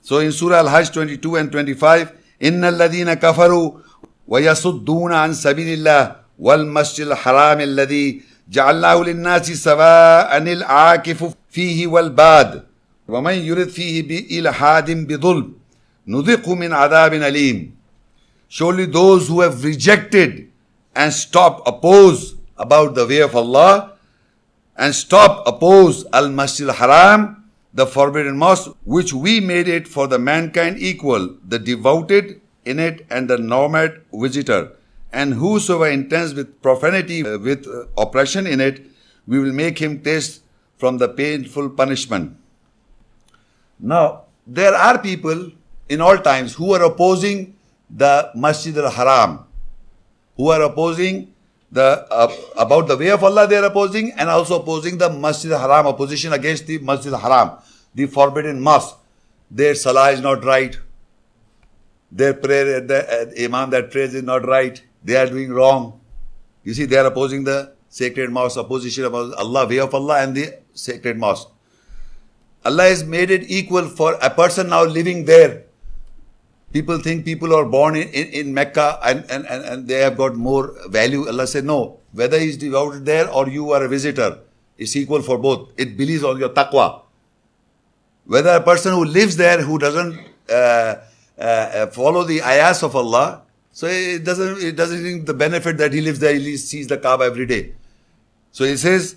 So in Surah Al-Hajj 22 and 25, إِنَّ الَّذِينَ كَفَرُوا وَيَصُدُّونَ عَنْ سَبِيلِ اللَّهِ وَالْمَسْجِدِ الْحَرَامِ الَّذِي جَعَلْنَاهُ لِلنَّاسِ سَوَاءً الْعَاكِفُ فِيهِ وَالْبَادِ وَمَنْ يُرِدْ فِيهِ بِإِلْحَادٍ بِظُلْمٍ نُذِقْهُ مِنْ عَذَابٍ أَلِيمٍ. Surely those who have rejected and stopped, oppose about the way of Allah and stop, oppose Al-Masjid al-Haram, the forbidden mosque, which we made it for the mankind equal, the devoted in it and the nomad visitor. And whosoever intends with profanity, with oppression in it, we will make him taste from the painful punishment. Now, there are people in all times who are opposing the Masjid al-Haram, who are opposing about the way of Allah they are opposing, and also opposing the Masjid al-Haram, opposition against the Masjid al-Haram, the forbidden mosque. Their salah is not right. Their prayer, the imam that prays is not right. They are doing wrong. You see, they are opposing the sacred mosque, opposition about Allah, way of Allah and the sacred mosque. Allah has made it equal for a person now living there. People think people who are born in Mecca and they have got more value. Allah said, no, whether he is devoted there or you are a visitor, it's equal for both. It believes on your taqwa. Whether a person who lives there, who doesn't follow the ayahs of Allah, so it doesn't think the benefit that he lives there, he sees the Kaaba every day. So he says,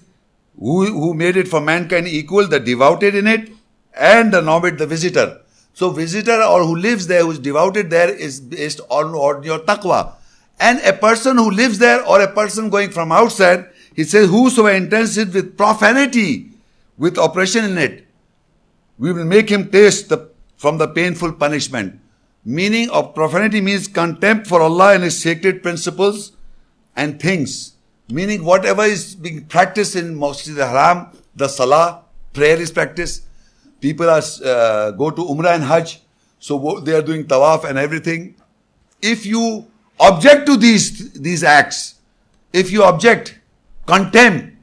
who made it for mankind equal, the devoted in it and the nomad, the visitor. So visitor or who lives there, who is devoted there, is based on your taqwa. And a person who lives there or a person going from outside, he says, whosoever intends it with profanity, with oppression in it, we will make him taste from the painful punishment. Meaning of profanity means contempt for Allah and His sacred principles and things. Meaning whatever is being practiced in Masjid al-Haram, the salah, prayer is practiced. People go to Umrah and Hajj, so they are doing tawaf and everything. If you object to these acts, if you object, contempt,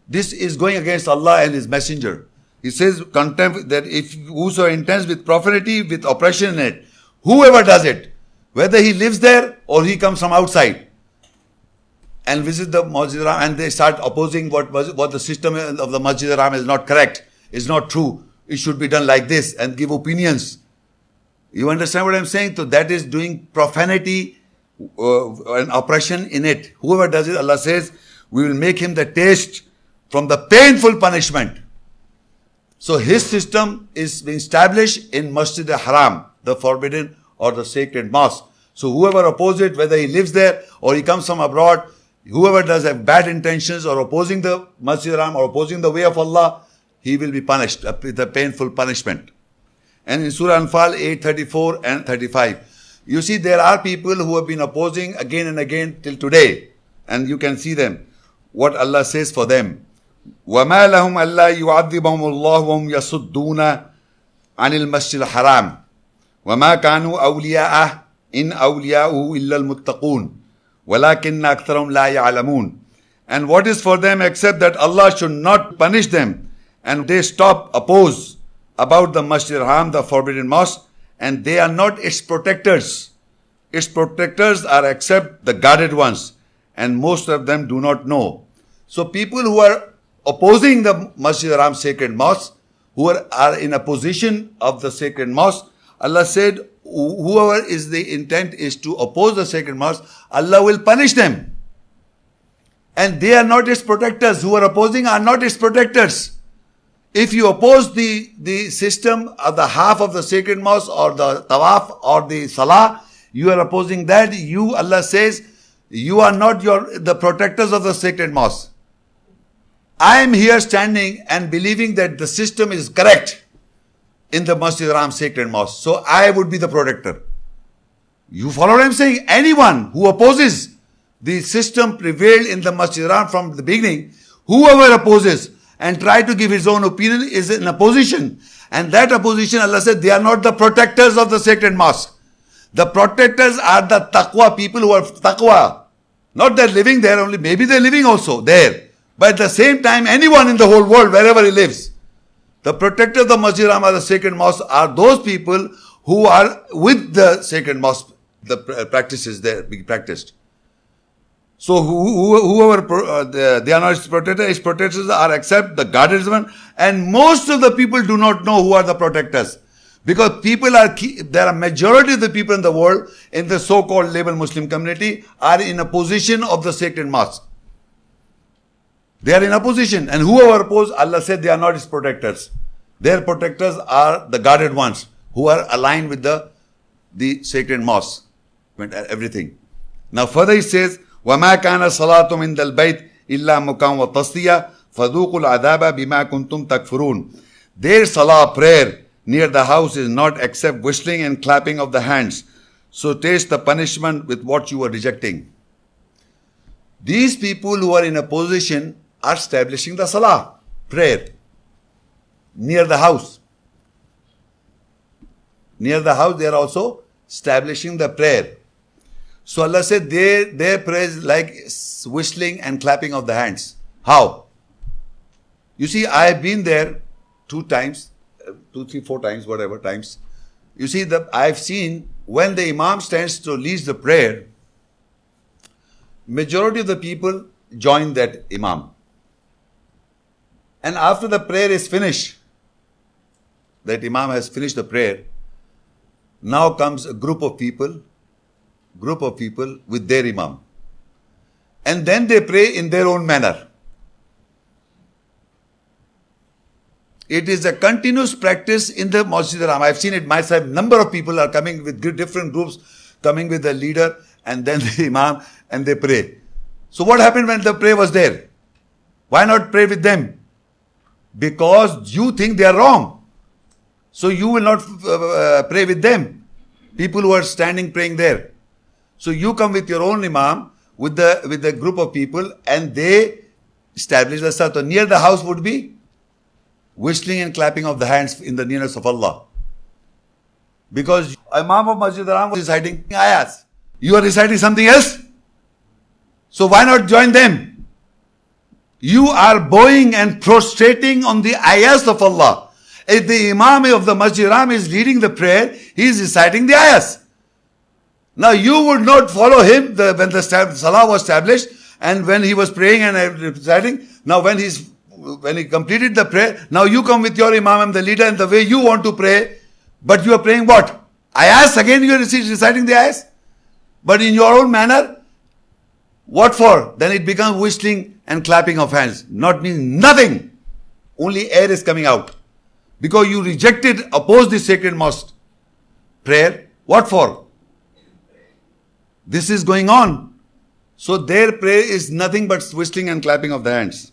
this is going against Allah and His Messenger. He says, contempt, that if whoso intends with profanity, with oppression in it, whoever does it, whether he lives there or he comes from outside and visits the Masjid al-Haram and they start opposing what the system of the Masjid al-Haram is not correct, is not true, it should be done like this, and give opinions. You understand what I'm saying? So that is doing profanity and oppression in it. Whoever does it, Allah says, we will make him the taste from the painful punishment. So his system is being established in Masjid al-Haram, the forbidden or the sacred mosque. So whoever opposes it, whether he lives there or he comes from abroad, whoever does have bad intentions or opposing the Masjid al-Haram or opposing the way of Allah, he will be punished with a painful punishment. And in Surah Al-Anfal 8:34 and 35, you see there are people who have been opposing again and again till today. And you can see them. What Allah says for them. وَمَا لَهُمْ أَلَّا يُعَذِّبَهُمُ اللَّهُ وَهُمْ يَصُدُّونَ عَنِ الْمَسْجِدِ الْحَرَامِ وَمَا كَانُوا أَوْلِيَاءَهُ إِنْ أَوْلِيَاؤُهُ إِلَّا الْمُتَّقُونَ وَلَكِنَّ أَكْثَرَهُمْ لَا يَعْلَمُونَ. And what is for them except that Allah should not punish them, and they oppose about the Masjid al-Haram, the forbidden mosque, and they are not its protectors. Its protectors are except the guarded ones, and most of them do not know. So people who are opposing the Masjid al-Haram sacred mosque, who are in a position of the sacred mosque, Allah said, whoever is the intent is to oppose the sacred mosque, Allah will punish them. And they are not its protectors. Who are opposing are not its protectors. If you oppose the system of the half of the sacred mosque or the tawaf or the salah, you are opposing that. You, Allah says, you are not the protectors of the sacred mosque. I am here standing and believing that the system is correct in the Masjid al-Haram sacred mosque. So I would be the protector. You follow what I am saying? Anyone who opposes the system prevailed in the Masjid al-Haram from the beginning, whoever opposes and try to give his own opinion is in opposition. And that opposition, Allah said, they are not the protectors of the sacred mosque. The protectors are the taqwa, people who are taqwa. Not that living there only, maybe they're living also there. But at the same time, anyone in the whole world, wherever he lives, The protectors of the Masjid al-Haram, the Sacred Mosque, are those people who are with the Sacred Mosque, the practices there being practiced. So whoever they are not his protectors are except the guarded one, and most of the people do not know who are the protectors, because there are majority of the people in the world in the so-called labeled Muslim community are in a position of the Sacred Mosque. They are in a position, and whoever oppose, Allah said they are not his protectors. Their protectors are the guarded ones who are aligned with the Sacred Mosque, everything. Now further he says, وَمَا كَانَ صَلَاتُ مِنْ دَ الْبَيْتِ إِلَّا مُكَامْ وَتَصْدِيَةً فَذُوقُوا الْعَذَابَ بِمَا كُنْتُمْ تَكْفُرُونَ. Their salah, prayer, near the house is not except whistling and clapping of the hands. So taste the punishment with what you are rejecting. These people who are in a position are establishing the salah, prayer, near the house. Near the house they are also establishing the prayer. So Allah said their prayer is like whistling and clapping of the hands. How? You see, I have been there 2 times, 2, 3, 4 times, whatever times. You see, I have seen when the Imam stands to lead the prayer, majority of the people join that Imam. And after the prayer is finished, that Imam has finished the prayer, now comes a group of people with their Imam. And then they pray in their own manner. It is a continuous practice in the Masjid al-Haram. I've seen it myself. Number of people are coming with different groups, coming with the leader and then the Imam, and they pray. So what happened when the prayer was there? Why not pray with them? Because you think they are wrong. So you will not pray with them. People who are standing praying there. So you come with your own Imam, with the group of people, and they establish the salah. So near the house would be whistling and clapping of the hands in the nearness of Allah. Because Imam of Masjid al-Haram was reciting ayahs. You are reciting something else? So why not join them? You are bowing and prostrating on the ayahs of Allah. If the Imam of the Masjid al-Haram is leading the prayer, he is reciting the ayahs. Now you would not follow him when the salah was established and when he was praying and reciting. Now when he completed the prayer, now you come with your Imam and the leader and the way you want to pray, but you are praying what? Ayahs, again you are reciting the ayahs. But in your own manner, what for? Then it becomes whistling and clapping of hands. Not means nothing. Only air is coming out. Because you opposed the Sacred Mosque prayer. What for? This is going on. So their prayer is nothing but whistling and clapping of the hands.